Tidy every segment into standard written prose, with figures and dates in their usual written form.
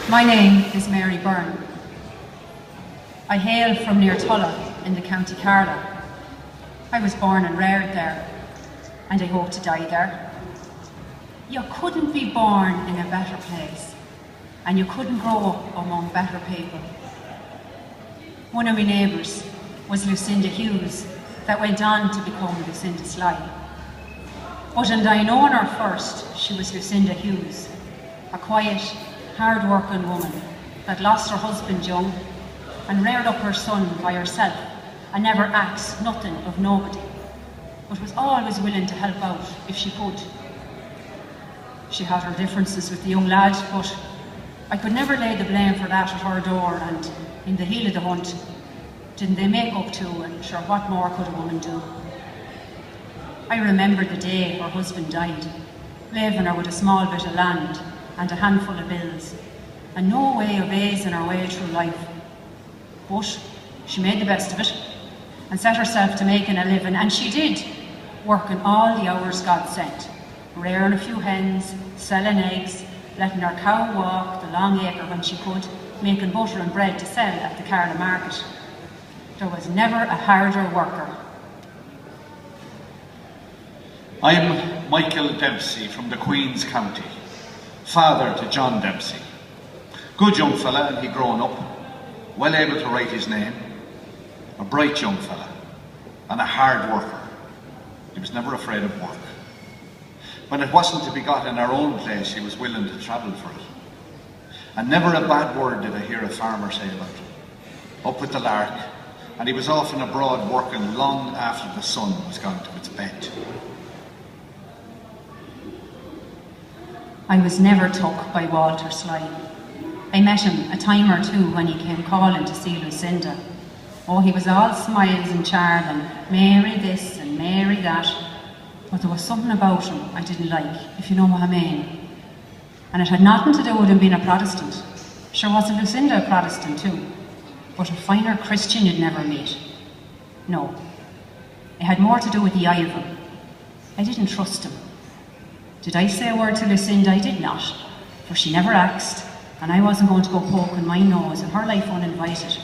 My name is Mary Byrne. I hail from near Tulla in the County Carlow. I was born and reared there, and I hope to die there. You couldn't be born in a better place, and you couldn't grow up among better people. One of my neighbours was Lucinda Hughes, that went on to become Lucinda Sly. But in I known her first, she was Lucinda Hughes, a quiet, hard-working woman that lost her husband young and reared up her son by herself and never asked nothing of nobody, but was always willing to help out if she could. She had her differences with the young lad, but I could never lay the blame for that at her door, and in the heel of the hunt, didn't they make up to, and sure, what more could a woman do? I remember the day her husband died, leaving her with a small bit of land and a handful of bills, and no way of easing her way through life. But she made the best of it, and set herself to making a living, and she did, working all the hours God sent, rearing a few hens, selling eggs, letting her cow walk the long acre when she could, making butter and bread to sell at the Carlow market. There was never a harder worker. I'm Michael Dempsey from the Queen's County, father to John Dempsey. Good young fella, and he'd grown up, well able to write his name, a bright young fella, and a hard worker. He was never afraid of work. When it wasn't to be got in our own place, he was willing to travel for it. And never a bad word did I hear a farmer say about him. Up with the lark, and he was often abroad working long after the sun was gone to its bed. I was never took by Walter Sly. I met him a time or two when he came calling to see Lucinda. Oh, he was all smiles and charm and Mary this and Mary that, but there was something about him I didn't like, if you know what I mean. And it had nothing to do with him being a Protestant. Sure, wasn't Lucinda a Protestant too? But a finer Christian you'd never meet. No, it had more to do with the eye of him. I didn't trust him. Did I say a word to Lucinda? I did not, for she never asked, and I wasn't going to go poking my nose in her life uninvited.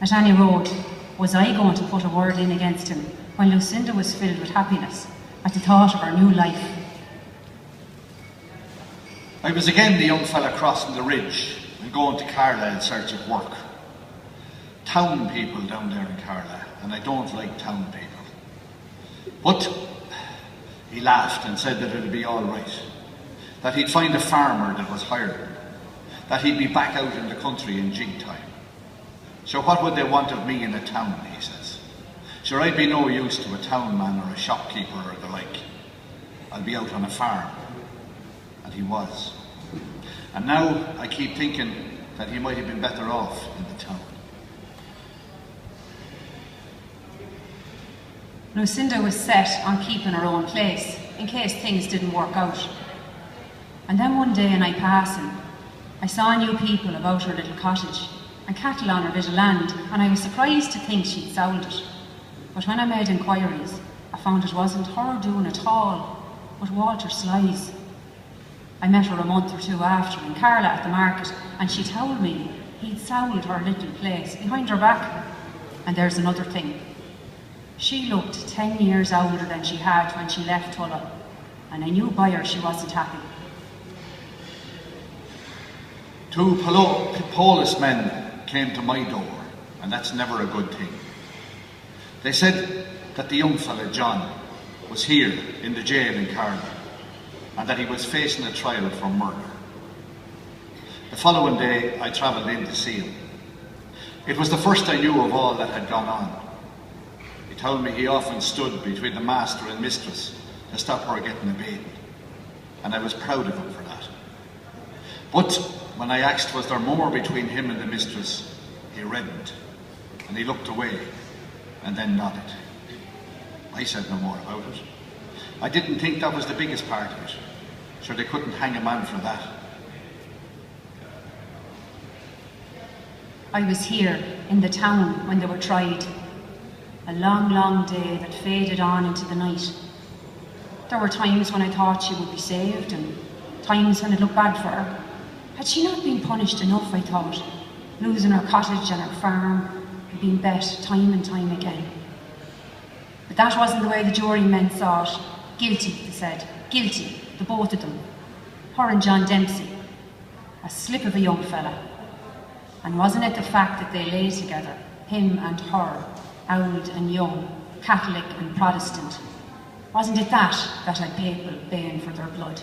At any road, was I going to put a word in against him when Lucinda was filled with happiness at the thought of her new life? I was again the young fella crossing the ridge and going to Carlow in search of work. Town people down there in Carlow, and I don't like town people. But he laughed and said that it'd be all right, that he'd find a farmer that was hiring, that he'd be back out in the country in jig time. So what would they want of me in a town, he says. Sure, I'd be no use to a town man or a shopkeeper or the like. I'll be out on a farm. And he was. And now I keep thinking that he might have been better off in the town. Lucinda was set on keeping her own place in case things didn't work out. And then one day in I passing, I saw new people about her little cottage and cattle on her bit of land, and I was surprised to think she'd sold it. But when I made inquiries, I found it wasn't her doing at all, but Walter Sly's. I met her a month or two after in Carlow at the market, and she told me he'd sold her little place behind her back. And there's another thing. She looked 10 years older than she had when she left Tulla, and I knew by her she wasn't happy. Two policemen came to my door, and that's never a good thing. They said that the young fella, John, was here in the jail in Carlow, and that he was facing a trial for murder. The following day, I travelled in to see him. It was the first I knew of all that had gone on. He told me he often stood between the master and mistress to stop her getting a bathing, and I was proud of him for that. But when I asked was there more between him and the mistress, he reddened, and he looked away, and then nodded. I said no more about it. I didn't think that was the biggest part of it. Sure, they couldn't hang a man for that. I was here in the town when they were tried. A long, long day that faded on into the night. There were times when I thought she would be saved, and times when it looked bad for her. Had she not been punished enough, I thought, losing her cottage and her farm, and being bet time and time again? But that wasn't the way the jurymen saw it. Guilty, they said. Guilty, the both of them. Her and John Dempsey. A slip of a young fella. And wasn't it the fact that they lay together, him and her, old and young, Catholic and Protestant? Wasn't it that had people baying for their blood?